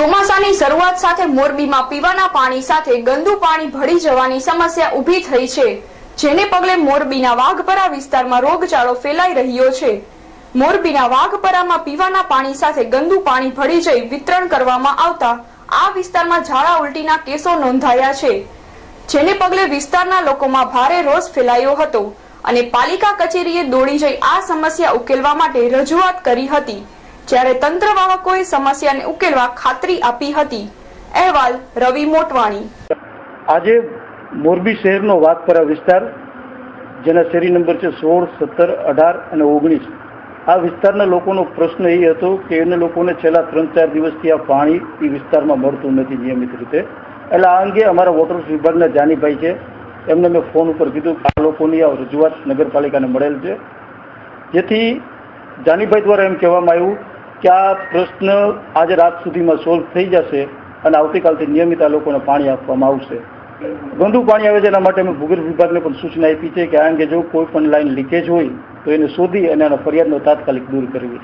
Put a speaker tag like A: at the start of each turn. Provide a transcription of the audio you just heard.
A: ચોમાસાની શરૂઆત સાથે મોરબીમાં પીવાના પાણી સાથે ગંદુ પાણી ભળી જવાની સમસ્યા ઊભી થઈ છે, જેને પગલે મોરબીના વાઘપરા વિસ્તારમાં રોગચાળો ફેલાઈ રહ્યો છે। મોરબીના વાઘપરામાં પીવાના પાણી સાથે ગંદુ પાણી ભળી જઈ વિતરણ કરવામાં આવતા આ વિસ્તારમાં ઝાડા ઉલટીના કેસો નોંધાયા છે, જેને પગલે વિસ્તારના લોકોમાં ભારે રોષ ફેલાયો હતો અને પાલિકા કચેરીએ દોડી જઈ આ સમસ્યા ઉકેલવા માટે રજૂઆત કરી હતી, જ્યારે તંત્રવાહકોએ સમસ્યાને ઉકેલવા ખાતરી આપી હતી। અહેવાલ રવિ મોટવાણી।
B: આજે મોરબી શહેરનો વાઘપરા વિસ્તાર, જેના શેરી નંબર છે 16, 17, 18 અને 19, આ વિસ્તારના લોકોનો પ્રશ્ન એ હતો કે એને લોકોને છેલ્લા 3-4 દિવસથી આ પાણી એ વિસ્તારમાં મળતું નથી નિયમિત રીતે। એટલે આ અંગે અમારા વોટર વિભાગના જાનીભાઈ છે, એમને મેં ફોન ઉપર કીધું કે આ લોકોની આ રજૂઆત નગરપાલિકાને મળેલ છે, જેથી જાનીભાઈ દ્વારા એમ કહેવામાં આવ્યું કે આ પ્રશ્ન આજે રાત સુધીમાં સોલ્વ થઈ જશે અને આવતીકાલથી નિયમિત આ લોકોને પાણી આપવામાં આવશે। ગંદુ પાણી આવે છે એના માટે અમે ભૂગર્ભ વિભાગને પણ સૂચના આપી છે કે આ અંગે જો કોઈ પણ લાઈન લીકેજ હોય તો એને શોધી અને આના ફરિયાદનો તાત્કાલિક દૂર કરવી।